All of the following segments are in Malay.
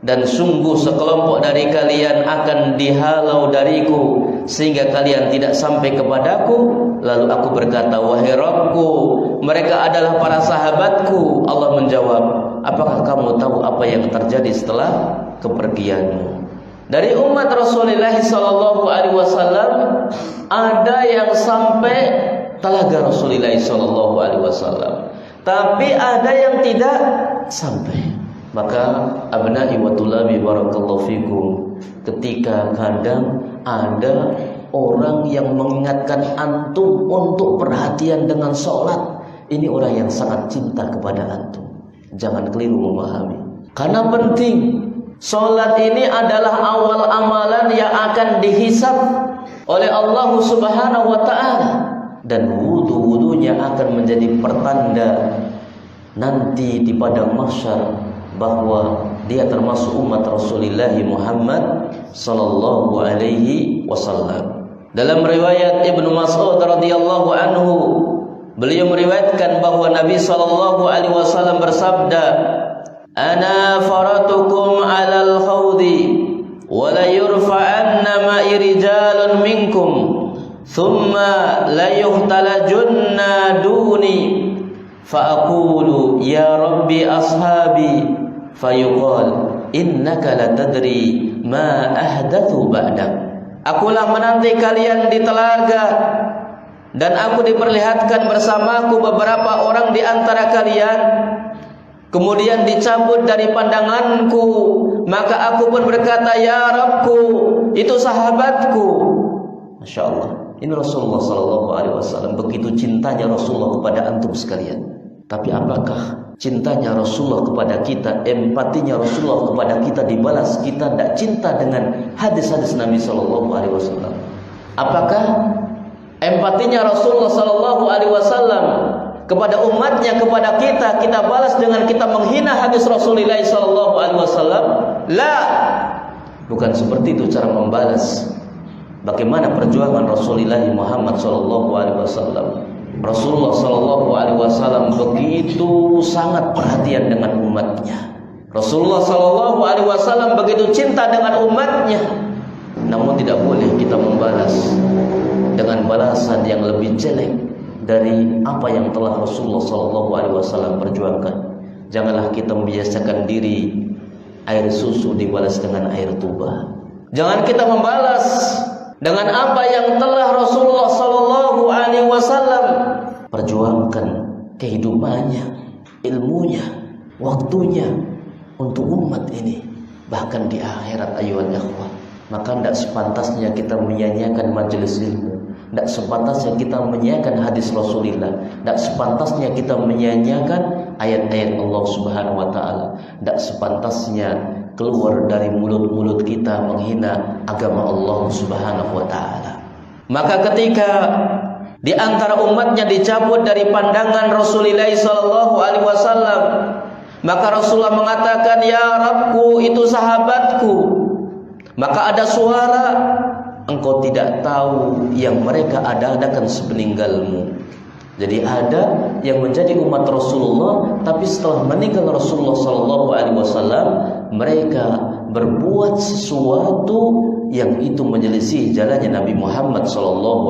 dan sungguh sekelompok dari kalian akan dihalau dariku sehingga kalian tidak sampai kepadaku. Lalu aku berkata, wahai Rabbku, mereka adalah para sahabatku. Allah menjawab, apakah kamu tahu apa yang terjadi setelah kepergianmu? Dari umat Rasulullah SAW ada yang sampai telaga Rasulullah SAW, tapi ada yang tidak sampai. Maka abna'i wa tulabi barakallahu fikum, ketika kadang ada orang yang mengingatkan antum untuk perhatian dengan sholat, ini orang yang sangat cinta kepada antum. Jangan keliru memahami, karena penting. Sholat ini adalah awal amalan yang akan dihisab oleh Allah Subhanahu wa ta'ala, dan wudu-wudunya akan menjadi pertanda nanti di padang mahsyar bahwa dia termasuk umat Rasulullah Muhammad sallallahu alaihi wasallam. Dalam riwayat Ibnu Mas'ud radhiyallahu anhu, beliau meriwayatkan bahwa Nabi sallallahu alaihi wasallam bersabda, ana faratukum 'alal khawdi wa la yurfa'anna ma'i rijalun minkum thumma la yuhtalajunna duni fa aqulu ya rabbi ashabi fayuqal innaka la tadri ma ahdathu ba'dak. Akulah menanti kalian di telaga, dan aku diperlihatkan bersamaku beberapa orang di antara kalian, kemudian dicabut dari pandanganku. Maka aku pun berkata, ya Rabbku, itu sahabatku. Masya Allah, ini Rasulullah SAW. Begitu cintanya Rasulullah kepada antum sekalian. Tapi apakah cintanya Rasulullah kepada kita, empatinya Rasulullah kepada kita dibalas kita tidak cinta dengan hadis-hadis Nabi SAW? Apakah empatinya Rasulullah SAW kepada umatnya, kepada kita balas dengan kita menghina hadis Rasulullah SAW? La, bukan seperti itu cara membalas. Bagaimana perjuangan Rasulullah Muhammad SAW? Rasulullah SAW begitu sangat perhatian dengan umatnya. Rasulullah SAW begitu cinta dengan umatnya. Namun tidak boleh kita membalas dengan balasan yang lebih jelek dari apa yang telah Rasulullah SAW perjuangkan. Janganlah kita membiasakan diri air susu dibalas dengan air tuba. Jangan kita membalas dengan apa yang telah Rasulullah SAW perjuangkan, kehidupannya, ilmunya, waktunya untuk umat ini, bahkan di akhirat. Ayuhal ikhwah, maka tidak sepantasnya kita menyanyiakan majelis ilmu, tidak sepantasnya kita menyanyiakan hadis Rasulullah, tidak sepantasnya kita menyanyiakan ayat-ayat Allah Subhanahu wa ta'ala, tidak sepantasnya keluar dari mulut-mulut kita menghina agama Allah Subhanahu wa ta'ala. Maka ketika di antara umatnya dicabut dari pandangan Rasulullah SAW, maka Rasulullah mengatakan, ya Rabbku, itu sahabatku. Maka ada suara, engkau tidak tahu yang mereka adakan sepeninggalmu. Jadi ada yang menjadi umat Rasulullah, tapi setelah meninggal Rasulullah SAW, mereka berbuat sesuatu yang itu menyelisih jalannya Nabi Muhammad SAW.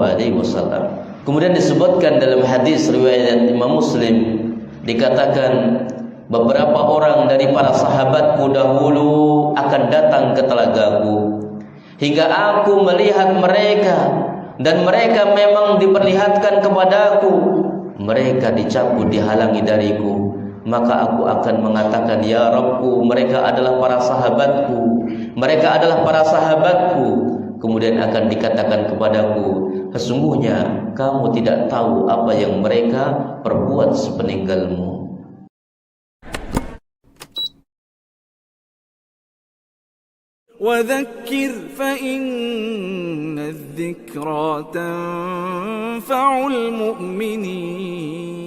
Kemudian disebutkan dalam hadis riwayat Imam Muslim, dikatakan beberapa orang dari para sahabatku dahulu akan datang ke telagaku, hingga aku melihat mereka, dan mereka memang diperlihatkan kepadaku, mereka dicabut, dihalangi dariku. Maka aku akan mengatakan, ya Rabbku, mereka adalah para sahabatku, mereka adalah para sahabatku. Kemudian akan dikatakan kepadaku, sesungguhnya kamu tidak tahu apa yang mereka perbuat sepeninggalmu. وذكر فإن الذكرى تنفع المؤمنين